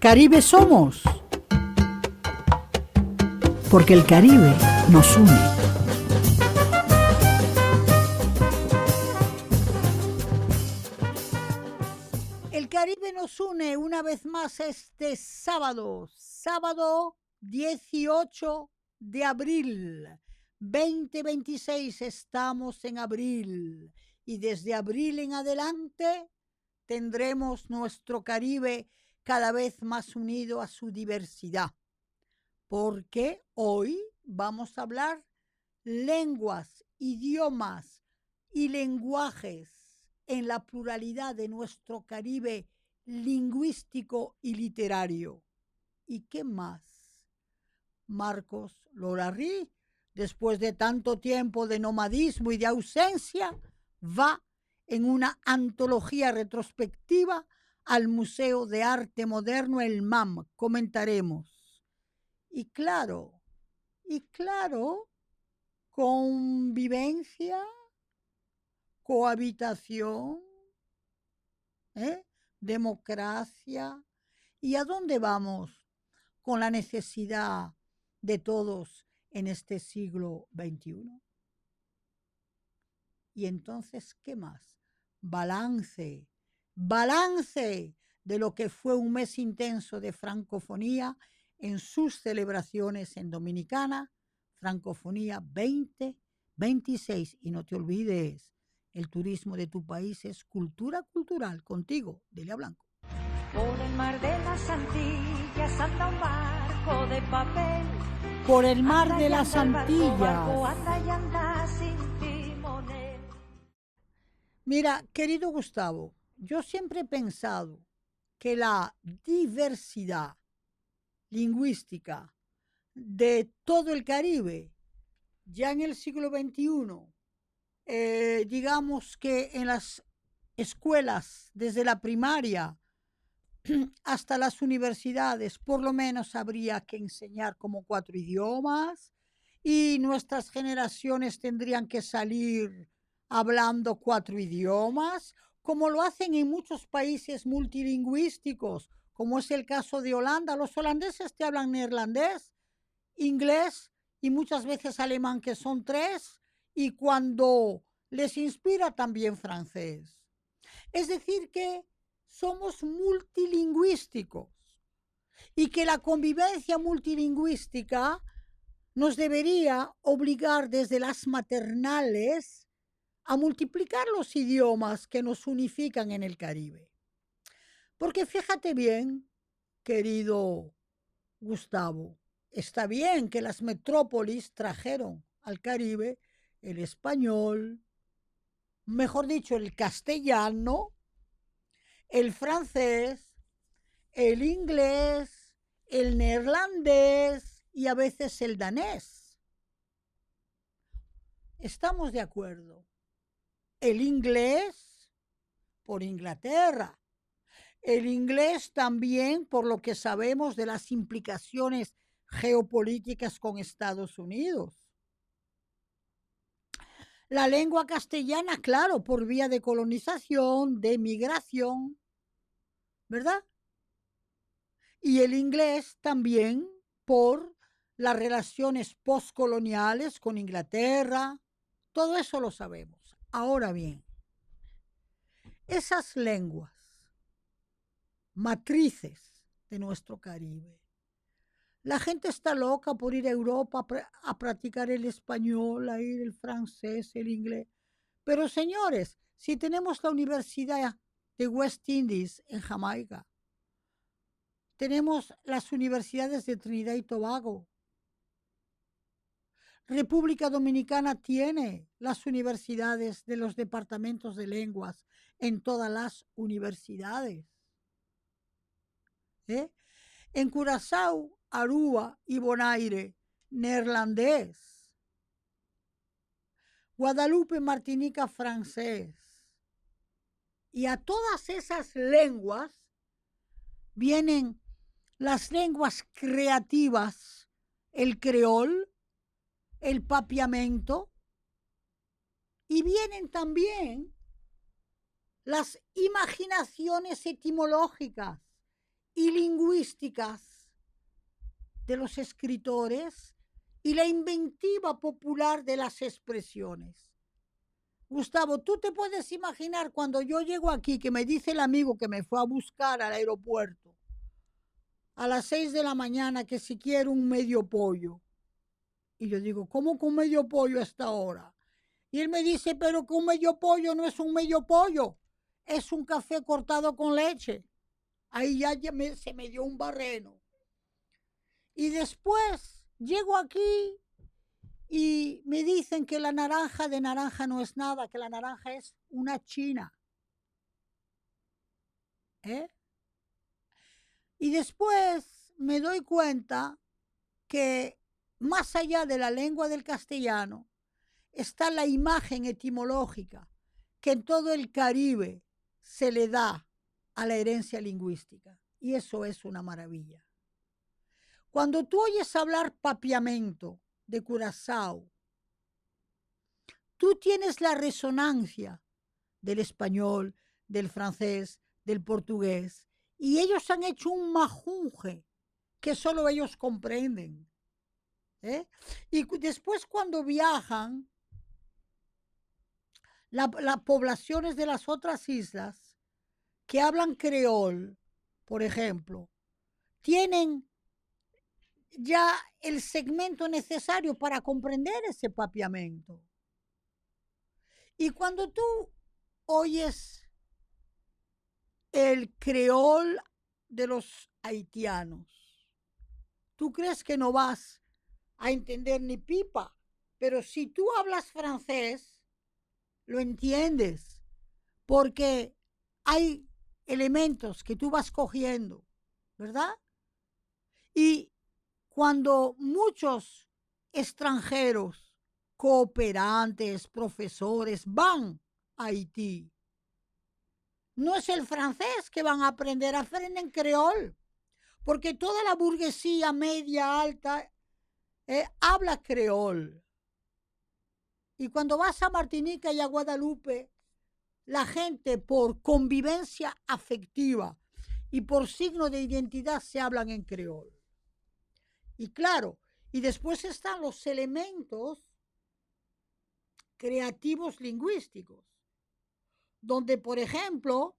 Caribe somos, porque el Caribe nos une. El Caribe nos une una vez más este sábado 18 de abril, 2026, estamos en abril y desde abril en adelante tendremos nuestro Caribe cada vez más unido a su diversidad, porque hoy vamos a hablar lenguas, idiomas y lenguajes en la pluralidad de nuestro Caribe lingüístico y literario. ¿Y qué más? Marcos Lorarri, después de tanto tiempo de nomadismo y de ausencia, va en una antología retrospectiva al Museo de Arte Moderno, el MAM. Comentaremos. Y claro, convivencia, cohabitación, democracia. ¿Y a dónde vamos con la necesidad de todos en este siglo XXI? Y entonces, ¿qué más? Balance de lo que fue un mes intenso de francofonía en sus celebraciones en Dominicana, Francofonía 2026. Y no te olvides, el turismo de tu país es cultura cultural. Contigo, Delia Blanco. Por el mar de las Antillas anda un barco de papel. Por el mar de las Antillas. Mira, querido Gustavo, yo siempre he pensado que la diversidad lingüística de todo el Caribe, ya en el siglo XXI, digamos que en las escuelas, desde la primaria hasta las universidades, por lo menos habría que enseñar como 4 idiomas y nuestras generaciones tendrían que salir hablando 4 idiomas, como lo hacen en muchos países multilingüísticos, como es el caso de Holanda. Los holandeses te hablan neerlandés, inglés y muchas veces alemán, que son 3, y cuando les inspira también francés. Es decir, que somos multilingüísticos y que la convivencia multilingüística nos debería obligar desde las maternales a multiplicar los idiomas que nos unifican en el Caribe. Porque fíjate bien, querido Gustavo, está bien que las metrópolis trajeron al Caribe el español, mejor dicho, el castellano, el francés, el inglés, el neerlandés y a veces el danés. Estamos de acuerdo. El inglés por Inglaterra, el inglés también por lo que sabemos de las implicaciones geopolíticas con Estados Unidos. La lengua castellana, claro, por vía de colonización, de migración, ¿verdad? Y el inglés también por las relaciones postcoloniales con Inglaterra. Todo eso lo sabemos. Ahora bien, esas lenguas matrices de nuestro Caribe, la gente está loca por ir a Europa a practicar el español, a ir el francés, el inglés. Pero señores, si tenemos la Universidad de West Indies en Jamaica, tenemos las universidades de Trinidad y Tobago, República Dominicana tiene las universidades de los departamentos de lenguas en todas las universidades. En Curazao, Aruba y Bonaire, neerlandés. Guadalupe, Martinica, francés. Y a todas esas lenguas vienen las lenguas creativas, el creol, el papiamento, y vienen también las imaginaciones etimológicas y lingüísticas de los escritores y la inventiva popular de las expresiones. Gustavo, tú te puedes imaginar cuando yo llego aquí, que me dice el amigo que me fue a buscar al aeropuerto a las 6 de la mañana, que si quiero un medio pollo. Y yo digo, ¿cómo con medio pollo a esta hora? Y él me dice, pero que un medio pollo no es un medio pollo, es un café cortado con leche. Ahí ya se me dio un barreno. Y después llego aquí y me dicen que la naranja de naranja no es nada, que la naranja es una china. Y después me doy cuenta que más allá de la lengua del castellano está la imagen etimológica que en todo el Caribe se le da a la herencia lingüística. Y eso es una maravilla. Cuando tú oyes hablar papiamento de Curazao, tú tienes la resonancia del español, del francés, del portugués, y ellos han hecho un majunje que solo ellos comprenden. Y después cuando viajan, las poblaciones de las otras islas que hablan creol, por ejemplo, tienen ya el segmento necesario para comprender ese papiamento. Y cuando tú oyes el creol de los haitianos, tú crees que no vas a entender ni pipa, pero si tú hablas francés, lo entiendes, porque hay elementos que tú vas cogiendo, ¿verdad? Y cuando muchos extranjeros, cooperantes, profesores van a Haití, no es el francés que van a aprenden creol, porque toda la burguesía media, alta, habla creol. Y cuando vas a Martinica y a Guadalupe, la gente por convivencia afectiva y por signo de identidad se hablan en creol. Y claro, y después están los elementos creativos lingüísticos, donde, por ejemplo,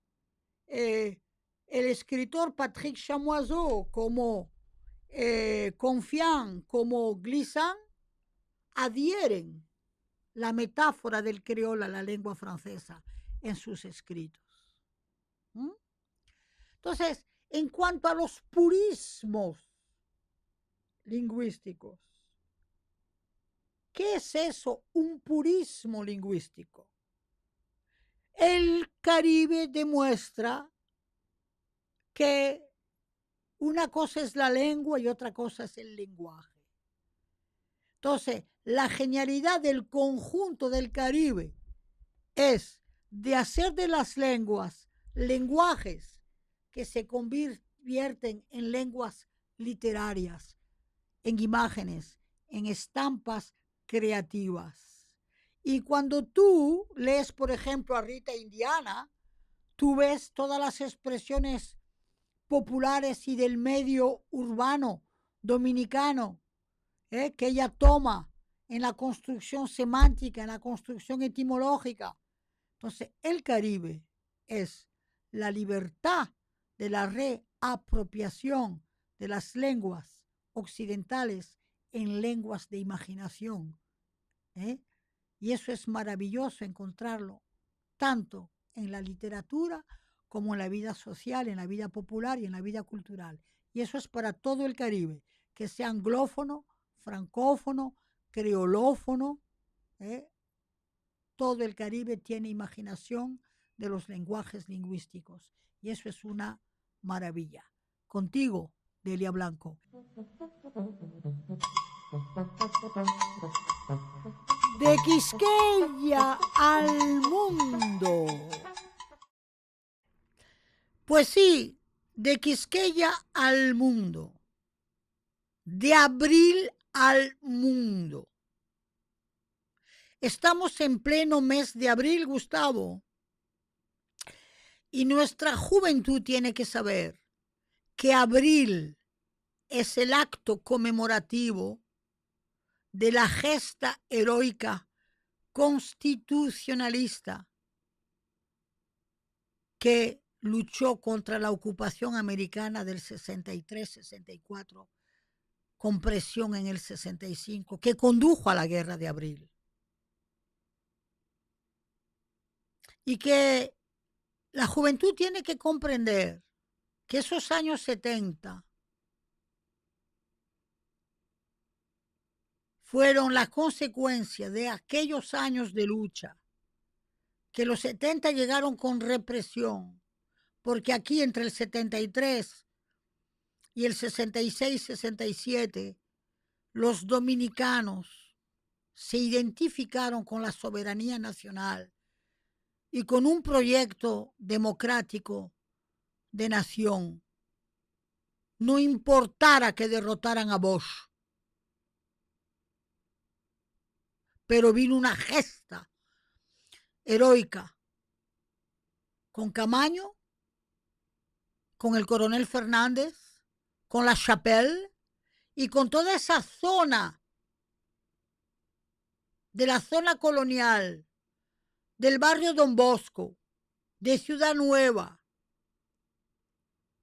el escritor Patrick Chamoiseau, como Confiant, como Glissant, adhieren la metáfora del creol a la lengua francesa en sus escritos. Entonces, en cuanto a los purismos lingüísticos, ¿qué es eso? Un purismo lingüístico. El Caribe demuestra que una cosa es la lengua y otra cosa es el lenguaje. Entonces, la genialidad del conjunto del Caribe es de hacer de las lenguas lenguajes que se convierten en lenguas literarias, en imágenes, en estampas creativas. Y cuando tú lees, por ejemplo, a Rita Indiana, tú ves todas las expresiones populares y del medio urbano dominicano, que ella toma en la construcción semántica, en la construcción etimológica. Entonces, el Caribe es la libertad de la reapropiación de las lenguas occidentales en lenguas de imaginación. Y eso es maravilloso encontrarlo tanto en la literatura como en la vida social, en la vida popular y en la vida cultural. Y eso es para todo el Caribe, que sea anglófono, francófono, creolófono. Todo el Caribe tiene imaginación de los lenguajes lingüísticos. Y eso es una maravilla. Contigo, Delia Blanco. De Quisqueya al mundo. Pues sí, de Quisqueya al mundo. De abril al mundo. Estamos en pleno mes de abril, Gustavo. Y nuestra juventud tiene que saber que abril es el acto conmemorativo de la gesta heroica constitucionalista que luchó contra la ocupación americana del 63-64, con presión en el 65, que condujo a la Guerra de Abril. Y que la juventud tiene que comprender que esos años 70 fueron la consecuencia de aquellos años de lucha, que los 70 llegaron con represión, porque aquí entre el 73 y el 66-67, los dominicanos se identificaron con la soberanía nacional y con un proyecto democrático de nación, no importara que derrotaran a Bosch. Pero vino una gesta heroica con Camaño, con el coronel Fernández, con la Chapelle y con toda esa zona de la zona colonial, del barrio Don Bosco, de Ciudad Nueva,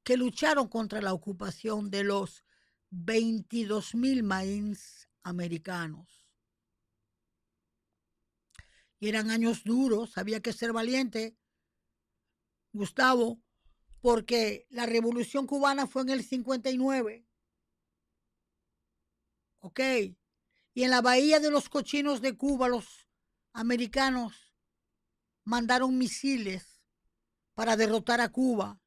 que lucharon contra la ocupación de los 22,000 marines americanos. Y eran años duros, había que ser valiente, Gustavo, porque la Revolución Cubana fue en el 59. ¿Ok? Y en la bahía de los Cochinos de Cuba, los americanos mandaron misiles para derrotar a Cuba.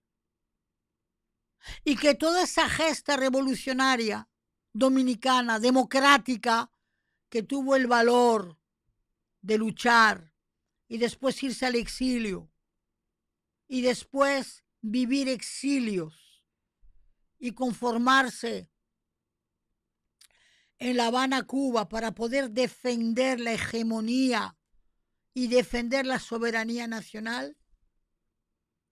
Y que toda esa gesta revolucionaria dominicana, democrática, que tuvo el valor de luchar y después irse al exilio y después vivir exilios y conformarse en La Habana, Cuba, para poder defender la hegemonía y defender la soberanía nacional,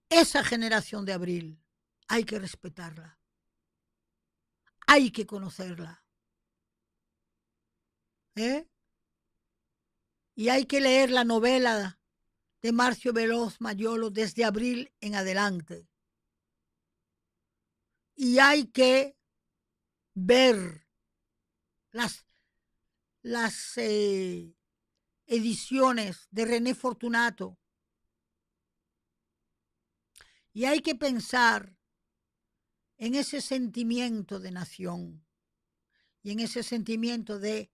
esa generación de Abril hay que respetarla, hay que conocerla, ¿eh? Y hay que leer la novela de Marcio Veloz Mayolo desde Abril en adelante. Y hay que ver las ediciones de René Fortunato. Y hay que pensar en ese sentimiento de nación y en ese sentimiento de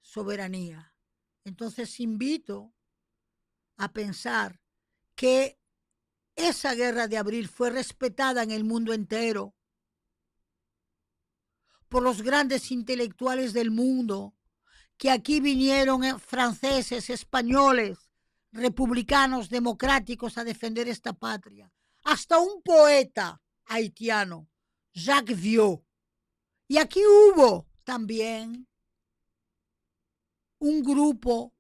soberanía. Entonces invito a pensar que esa guerra de abril fue respetada en el mundo entero por los grandes intelectuales del mundo, que aquí vinieron franceses, españoles, republicanos, democráticos a defender esta patria. Hasta un poeta haitiano, Jacques Viau. Y aquí hubo también un grupo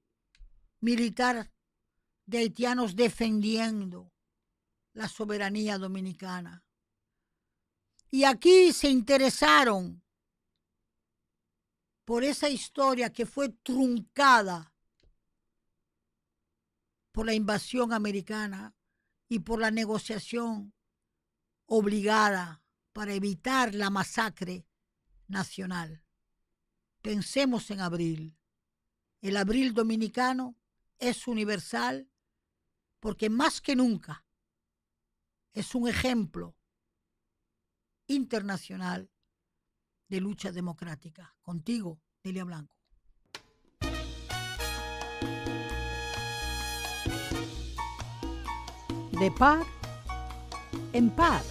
militar de haitianos defendiendo la soberanía dominicana. Y aquí se interesaron por esa historia que fue truncada por la invasión americana y por la negociación obligada para evitar la masacre nacional. Pensemos en abril. El abril dominicano es universal porque más que nunca es un ejemplo internacional de lucha democrática. Contigo, Delia Blanco. De par en par.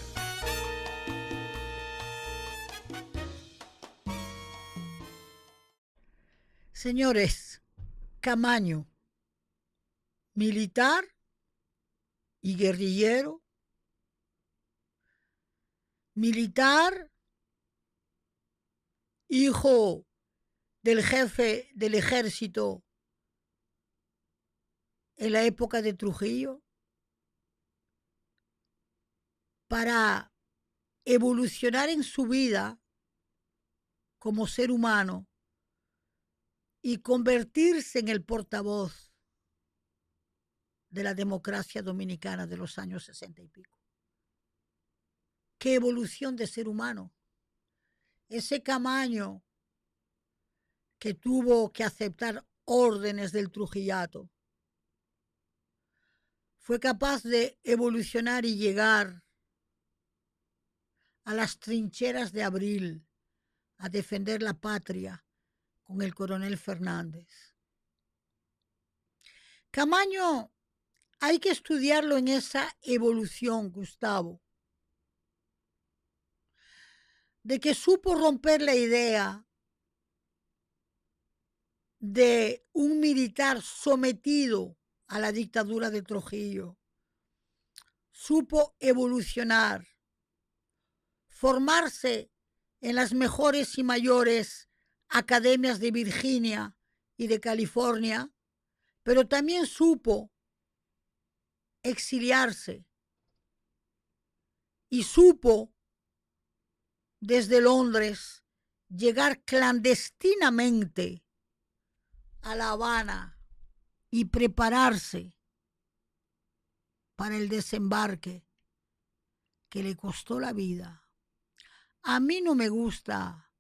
Señores, Camaño, militar y guerrillero, militar, hijo del jefe del ejército en la época de Trujillo, para evolucionar en su vida como ser humano y convertirse en el portavoz de la democracia dominicana de los años 60 y pico. ¡Qué evolución de ser humano! Ese Camaño que tuvo que aceptar órdenes del Trujillato fue capaz de evolucionar y llegar a las trincheras de Abril a defender la patria con el coronel Fernández. Camaño hay que estudiarlo en esa evolución, Gustavo, de que supo romper la idea de un militar sometido a la dictadura de Trujillo. Supo evolucionar, formarse en las mejores y mayores academias de Virginia y de California, pero también supo exiliarse y supo desde Londres llegar clandestinamente a La Habana y prepararse para el desembarque que le costó la vida. A mí no me gusta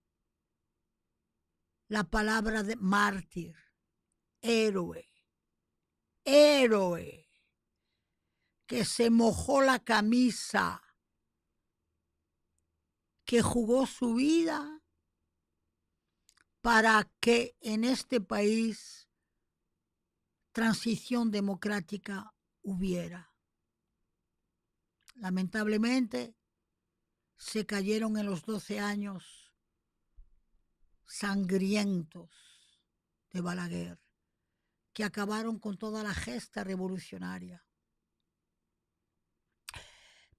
la palabra de mártir, héroe, que se mojó la camisa, que jugó su vida para que en este país transición democrática hubiera. Lamentablemente, se cayeron en los 12 años sangrientos de Balaguer, que acabaron con toda la gesta revolucionaria.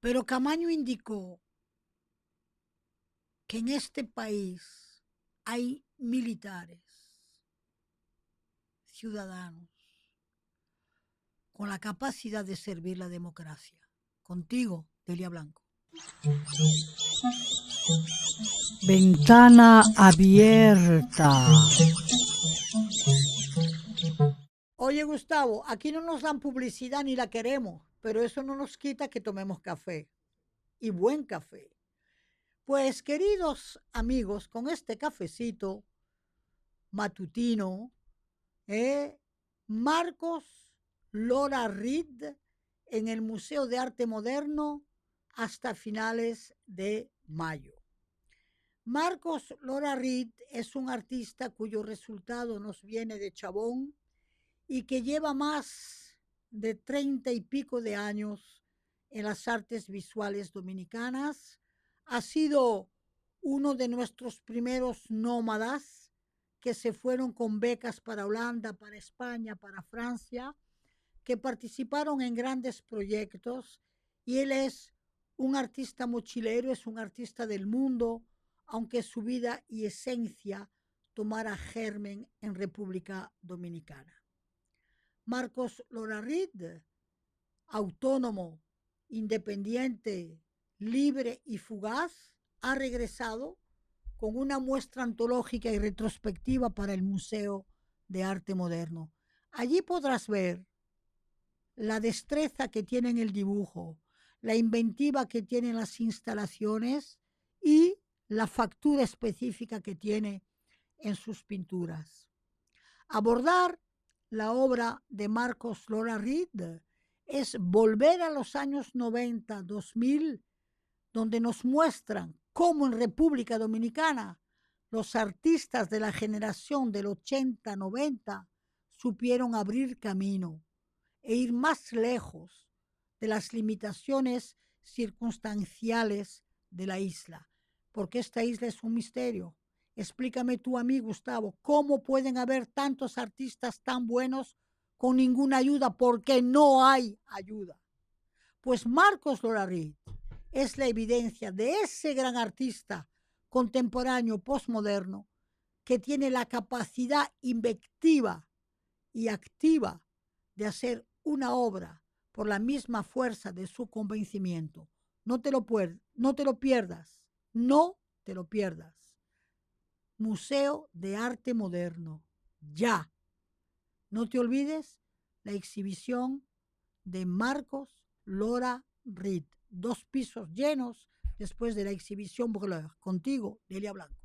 Pero Camaño indicó que en este país hay militares, ciudadanos, con la capacidad de servir la democracia. Contigo, Delia Blanco. Ventana abierta. Oye, Gustavo, aquí no nos dan publicidad ni la queremos, pero eso no nos quita que tomemos café. Y buen café. Pues, queridos amigos, con este cafecito matutino, Marcos Lora Reed en el Museo de Arte Moderno hasta finales de mayo. Marcos Lora Reed es un artista cuyo resultado nos viene de Chabón y que lleva más de 30 y pico de años en las artes visuales dominicanas. Ha sido uno de nuestros primeros nómadas que se fueron con becas para Holanda, para España, para Francia, que participaron en grandes proyectos, y él es un artista mochilero, es un artista del mundo, aunque su vida y esencia tomara germen en República Dominicana. Marcos Lora Reed, autónomo, independiente, libre y fugaz, ha regresado con una muestra antológica y retrospectiva para el Museo de Arte Moderno. Allí podrás ver la destreza que tiene en el dibujo, la inventiva que tienen las instalaciones y la factura específica que tiene en sus pinturas. Abordar la obra de Marcos Lora Reed es volver a los años 90, 2000, donde nos muestran cómo en República Dominicana los artistas de la generación del 80-90 supieron abrir camino e ir más lejos de las limitaciones circunstanciales de la isla, porque esta isla es un misterio. Explícame tú a mí, Gustavo, ¿cómo pueden haber tantos artistas tan buenos con ninguna ayuda? Porque no hay ayuda. Pues Marcos Lora Reed es la evidencia de ese gran artista contemporáneo, postmoderno, que tiene la capacidad inventiva y activa de hacer una obra por la misma fuerza de su convencimiento. no te lo pierdas. No te lo pierdas. Museo de Arte Moderno. Ya. No te olvides la exhibición de Marcos Lora Reed. 2 pisos llenos después de la exhibición Brûleur. Contigo, Delia Blanco.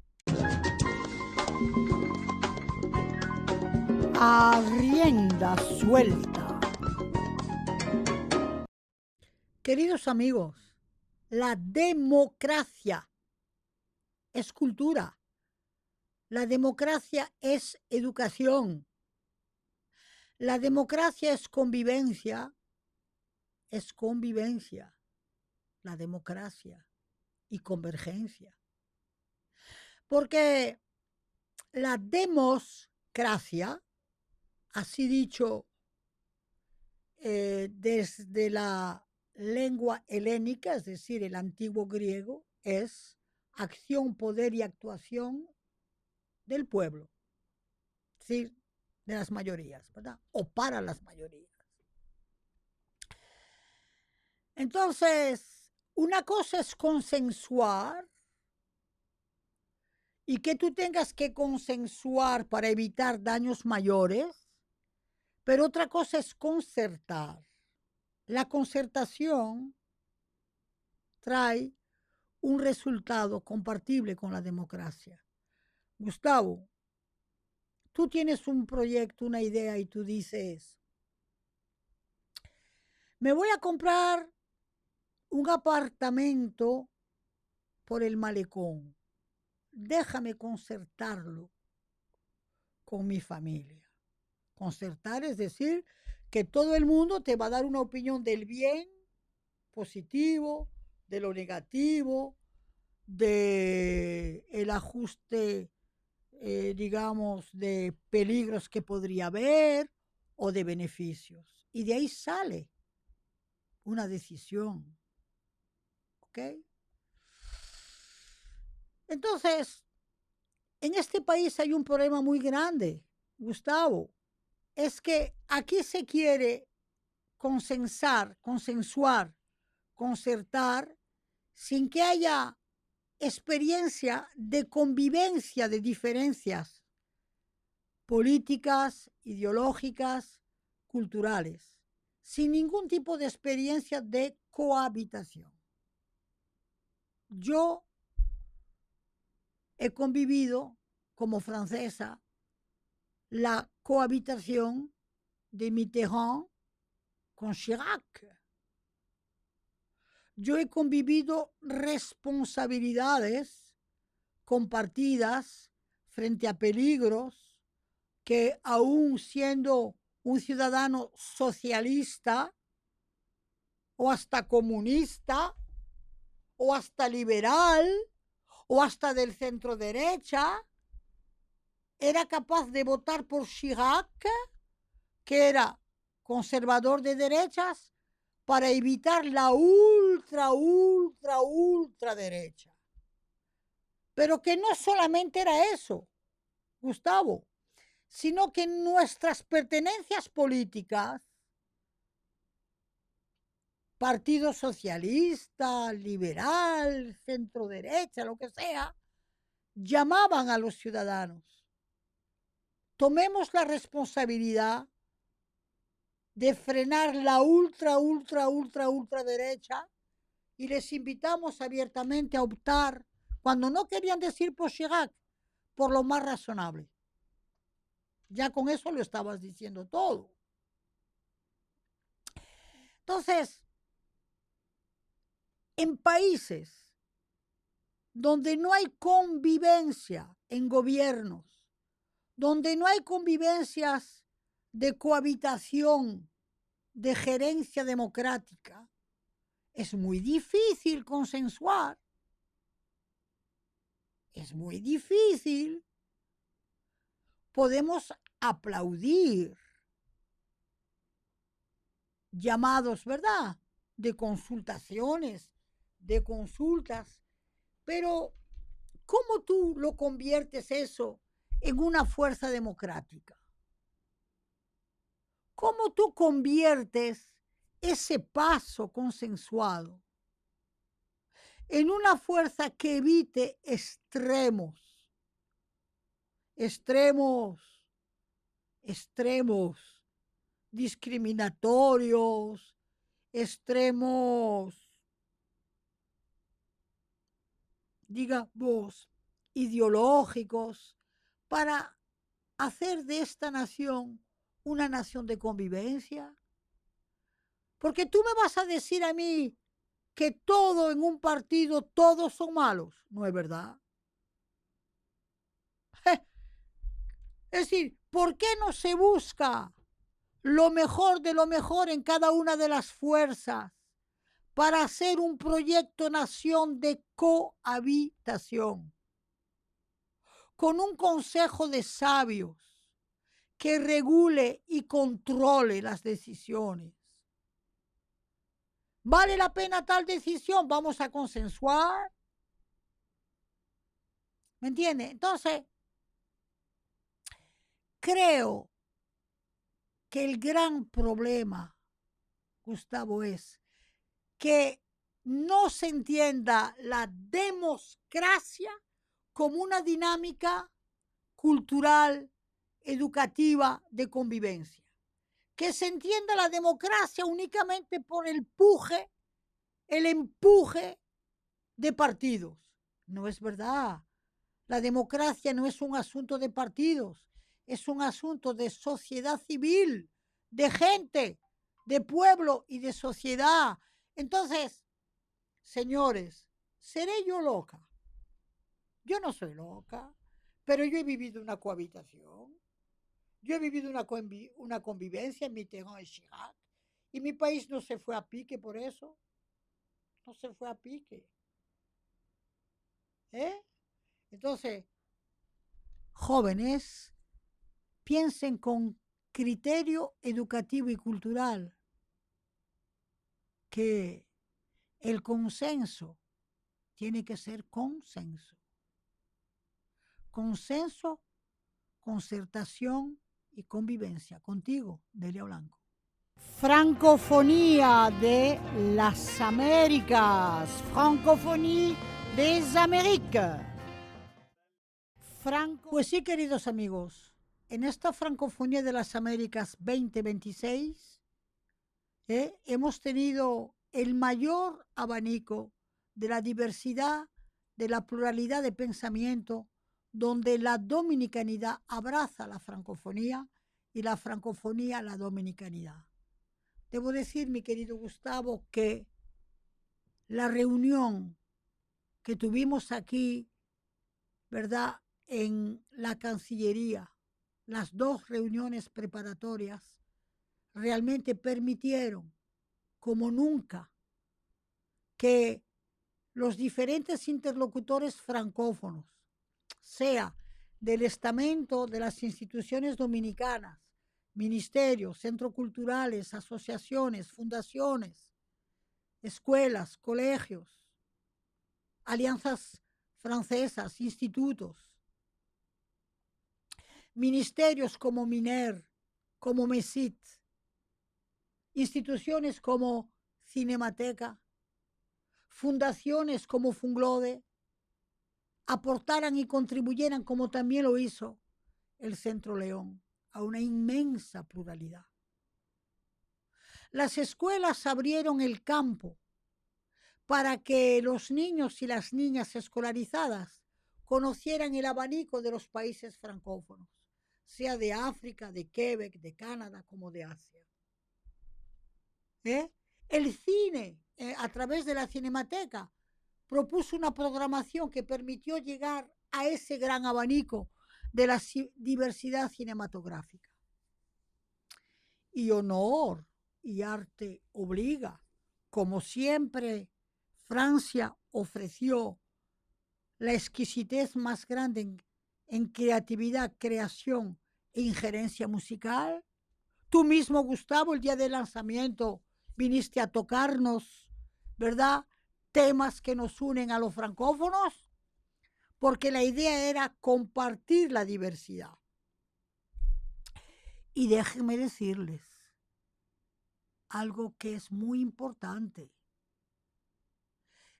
A rienda suelta. Queridos amigos, la democracia es cultura. La democracia es educación. La democracia es convivencia. Es convivencia. La democracia y convergencia. Porque la democracia, así dicho desde la lengua helénica, es decir, el antiguo griego, es acción, poder y actuación del pueblo, es decir, de las mayorías, ¿verdad? O para las mayorías. Entonces, una cosa es consensuar y que tú tengas que consensuar para evitar daños mayores, pero otra cosa es concertar. La concertación trae un resultado compartible con la democracia. Gustavo, tú tienes un proyecto, una idea y tú dices, me voy a comprar un apartamento por el malecón. Déjame concertarlo con mi familia. Concertar es decir que todo el mundo te va a dar una opinión del bien positivo, de lo negativo, de el ajuste, digamos, de peligros que podría haber o de beneficios. Y de ahí sale una decisión. ¿Ok? Entonces, en este país hay un problema muy grande, Gustavo. Es que aquí se quiere consensuar, concertar, sin que haya experiencia de convivencia de diferencias políticas, ideológicas, culturales, sin ningún tipo de experiencia de cohabitación. Yo he convivido como francesa la cohabitación de Mitterrand con Chirac. Yo he convivido responsabilidades compartidas frente a peligros que aún siendo un ciudadano socialista o hasta comunista o hasta liberal o hasta del centro derecha, era capaz de votar por Chirac, que era conservador de derechas, para evitar la ultra derecha. Pero que no solamente era eso, Gustavo, sino que nuestras pertenencias políticas, Partido Socialista, Liberal, centro derecha, lo que sea, llamaban a los ciudadanos. Tomemos la responsabilidad de frenar la ultra derecha y les invitamos abiertamente a optar, cuando no querían decir por Chirac, por lo más razonable. Ya con eso lo estabas diciendo todo. Entonces, en países donde no hay convivencia en gobiernos, donde no hay convivencias de cohabitación, de gerencia democrática, es muy difícil consensuar. Es muy difícil. Podemos aplaudir llamados, ¿verdad?, de consultaciones, de consultas, pero ¿cómo tú lo conviertes eso en una fuerza democrática? ¿Cómo tú conviertes ese paso consensuado en una fuerza que evite extremos, extremos discriminatorios, extremos, digamos, ideológicos, para hacer de esta nación una nación de convivencia. Porque tú me vas a decir a mí que todo en un partido, todos son malos. No es verdad. Es decir, ¿por qué no se busca lo mejor de lo mejor en cada una de las fuerzas para hacer un proyecto nación de cohabitación, con un consejo de sabios que regule y controle las decisiones? ¿Vale la pena tal decisión? Vamos a consensuar. ¿Me entiende? Entonces, creo que el gran problema, Gustavo, es que no se entienda la democracia como una dinámica cultural, educativa, de convivencia. Que se entienda la democracia únicamente por el empuje de partidos. No es verdad. La democracia no es un asunto de partidos, es un asunto de sociedad civil, de gente, de pueblo y de sociedad. Entonces, señores, ¿seré yo loca? Yo no soy loca, pero yo he vivido una cohabitación. Yo he vivido una convivencia en Mitterrand y Chirac, y mi país no se fue a pique por eso. No se fue a pique. Entonces, jóvenes, piensen con criterio educativo y cultural que el consenso tiene que ser consenso. Consenso, concertación y convivencia. Contigo, Delia Blanco. Francofonía de las Américas. Francofonía des Amériques. Pues sí, queridos amigos, en esta Francofonía de las Américas 2026 hemos tenido el mayor abanico de la diversidad, de la pluralidad de pensamiento, donde la dominicanidad abraza la francofonía y la francofonía la dominicanidad. Debo decir, mi querido Gustavo, que la reunión que tuvimos aquí, ¿verdad?, en la Cancillería, las dos reuniones preparatorias, realmente permitieron, como nunca, que los diferentes interlocutores francófonos, sea del estamento de las instituciones dominicanas, ministerios, centros culturales, asociaciones, fundaciones, escuelas, colegios, alianzas francesas, institutos, ministerios como MINER, como MESIT, instituciones como Cinemateca, fundaciones como Funglode, aportaran y contribuyeran, como también lo hizo el Centro León, a una inmensa pluralidad. Las escuelas abrieron el campo para que los niños y las niñas escolarizadas conocieran el abanico de los países francófonos, sea de África, de Quebec, de Canadá, como de Asia. El cine, a través de la Cinemateca, propuso una programación que permitió llegar a ese gran abanico de la diversidad cinematográfica. Y honor y arte obliga. Como siempre, Francia ofreció la exquisitez más grande en creatividad, creación e injerencia musical. Tú mismo, Gustavo, el día del lanzamiento viniste a tocarnos, ¿verdad?, temas que nos unen a los francófonos, porque la idea era compartir la diversidad. Y déjenme decirles algo que es muy importante.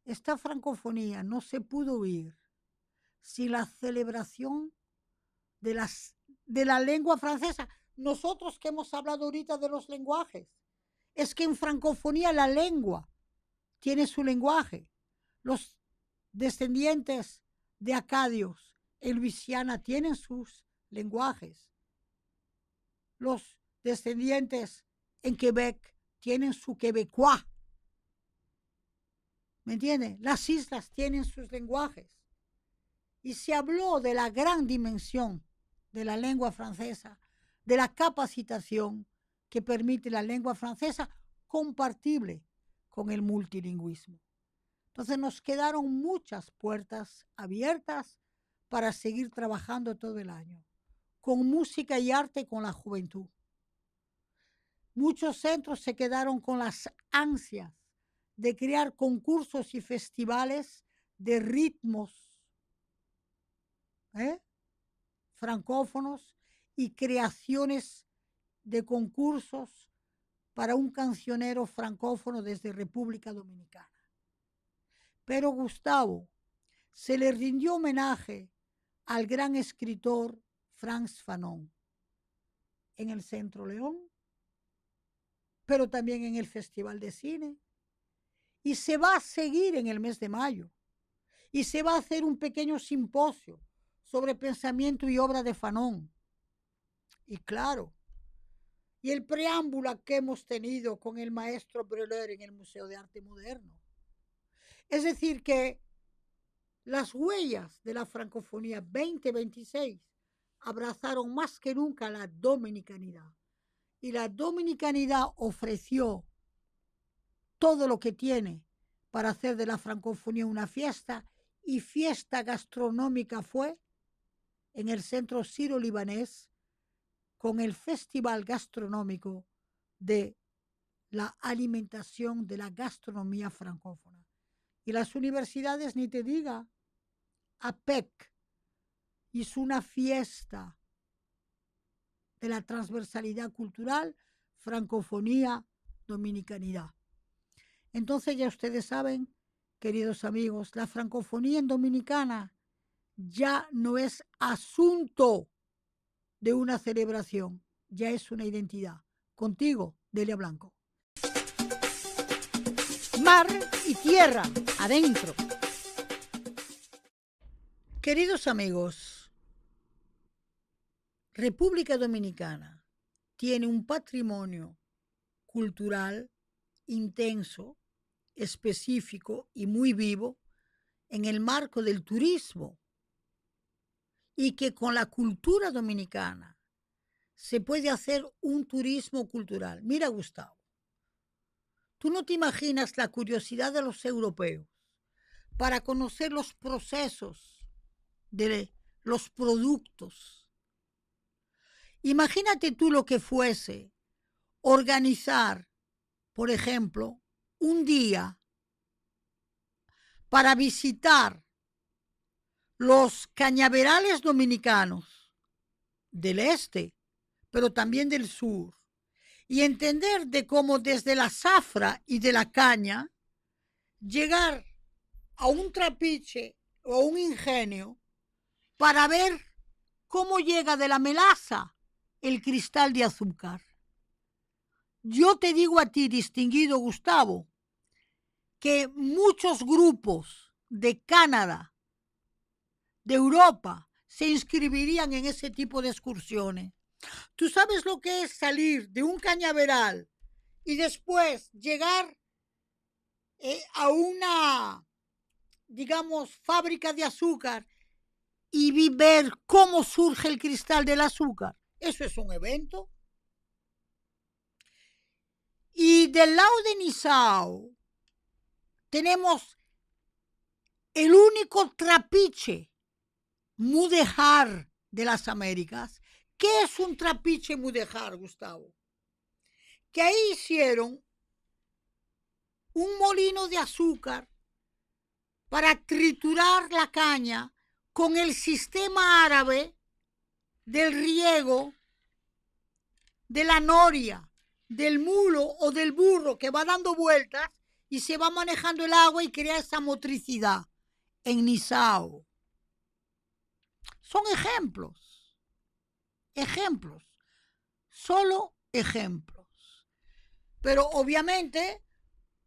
esta francofonía no se pudo oír sin la celebración de la lengua francesa. Nosotros que hemos hablado ahorita de los lenguajes, es que en francofonía la lengua tiene su lenguaje. Los descendientes de acadios en Luisiana tienen sus lenguajes. Los descendientes en Quebec tienen su quebecois. ¿Me entiende? Las islas tienen sus lenguajes. Y se habló de la gran dimensión de la lengua francesa, de la capacitación que permite la lengua francesa compatible con el multilingüismo. Entonces nos quedaron muchas puertas abiertas para seguir trabajando todo el año, con música y arte con la juventud. Muchos centros se quedaron con las ansias de crear concursos y festivales de ritmos francófonos y creaciones de concursos para un cancionero francófono desde República Dominicana. Pero Gustavo, se le rindió homenaje al gran escritor Frantz Fanon en el Centro León, pero también en el Festival de Cine, y se va a seguir en el mes de mayo, y se va a hacer un pequeño simposio sobre pensamiento y obra de Fanon. Y claro, y el preámbulo que hemos tenido con el maestro Breuer en el Museo de Arte Moderno. Es decir, que las huellas de la francofonía 2026 abrazaron más que nunca la dominicanidad. Y la dominicanidad ofreció todo lo que tiene para hacer de la francofonía una fiesta, y fiesta gastronómica fue en el Centro Siro-Libanés con el Festival Gastronómico de la Alimentación de la Gastronomía Francófona. Y las universidades, ni te diga, APEC hizo una fiesta de la transversalidad cultural, francofonía, dominicanidad. Entonces ya ustedes saben, queridos amigos, la francofonía en Dominicana ya no es asunto de una celebración, ya es una identidad. Contigo, Delia Blanco. Mar y tierra, adentro. Queridos amigos, República Dominicana tiene un patrimonio cultural intenso, específico y muy vivo en el marco del turismo, y que con la cultura dominicana se puede hacer un turismo cultural. Mira, Gustavo, tú no te imaginas la curiosidad de los europeos para conocer los procesos de los productos. Imagínate tú lo que fuese organizar, por ejemplo, un día para visitar los cañaverales dominicanos del este, pero también del sur, y entender de cómo desde la zafra y de la caña llegar a un trapiche o un ingenio para ver cómo llega de la melaza el cristal de azúcar. Yo te digo a ti, distinguido Gustavo, que muchos grupos de Canadá, de Europa, se inscribirían en ese tipo de excursiones. ¿Tú sabes lo que es salir de un cañaveral y después llegar a una, digamos, fábrica de azúcar y ver cómo surge el cristal del azúcar? Eso es un evento. Y del lado de Nizao tenemos el único trapiche mudéjar de las Américas. ¿Qué es un trapiche mudéjar, Gustavo? Que ahí hicieron un molino de azúcar para triturar la caña con el sistema árabe del riego de la noria, del mulo o del burro que va dando vueltas y se va manejando el agua y crea esa motricidad. En Nizao. Son ejemplos, solo ejemplos. Pero obviamente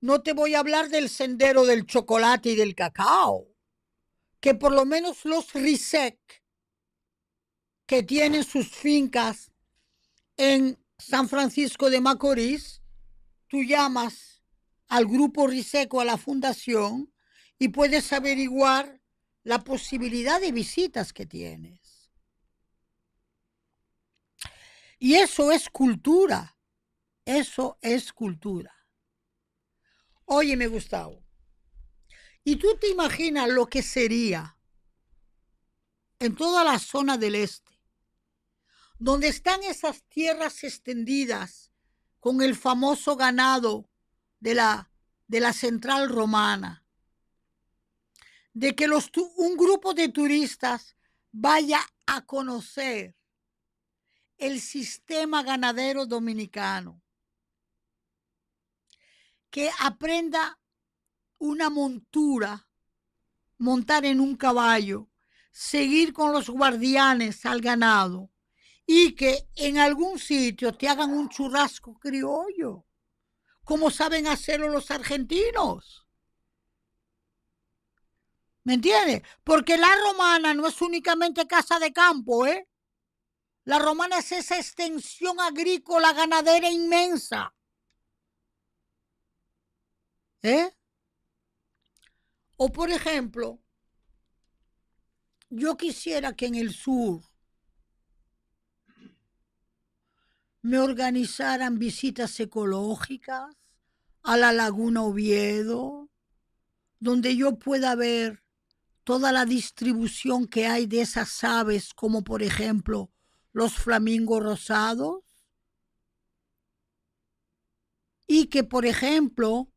no te voy a hablar del sendero del chocolate y del cacao, que por lo menos los Risek, que tienen sus fincas en San Francisco de Macorís, tú llamas al grupo Risek o a la fundación y puedes averiguar la posibilidad de visitas que tienes. Y eso es cultura. Eso es cultura. Óyeme, Gustavo, ¿y tú te imaginas lo que sería en toda la zona del este, donde están esas tierras extendidas con el famoso ganado de la central romana, de que un grupo de turistas vaya a conocer el sistema ganadero dominicano, que aprenda una montura, montar en un caballo, seguir con los guardianes al ganado y que en algún sitio te hagan un churrasco criollo, como saben hacerlo los argentinos? ¿Me entiendes? Porque la romana no es únicamente casa de campo, ¿eh? La romana es esa extensión agrícola ganadera inmensa. O por ejemplo, yo quisiera que en el sur me organizaran visitas ecológicas a la Laguna Oviedo, donde yo pueda ver toda la distribución que hay de esas aves, como por ejemplo los flamingos rosados, y que por ejemplo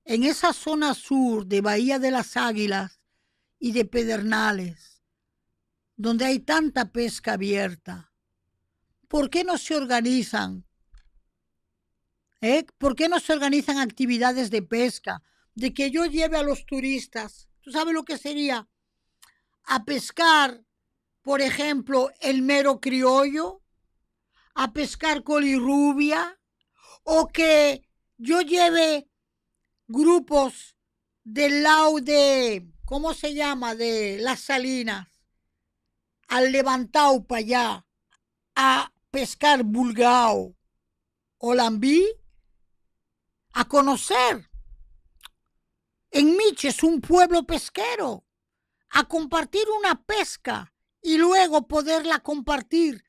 en esa zona sur de Bahía de las Águilas y de Pedernales, donde hay tanta pesca abierta, ¿por qué no se organizan? ¿Por qué no se organizan actividades de pesca? De que yo lleve a los turistas, ¿tú sabes lo que sería? A pescar, por ejemplo, el mero criollo, a pescar colirrubia, o que yo lleve grupos del lado de, ¿cómo se llama?, de Las Salinas, al levantado para allá, a pescar bulgao o lambí, a conocer en Miches, un pueblo pesquero, a compartir una pesca y luego poderla compartir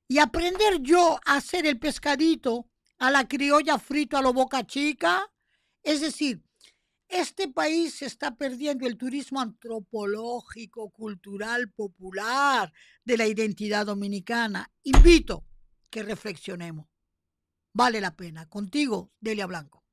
y aprender yo a hacer el pescadito a la criolla frito a lo Boca Chica. Es decir, este país se está perdiendo el turismo antropológico, cultural, popular de la identidad dominicana. Invito que reflexionemos. Vale la pena. Contigo, Delia Blanco.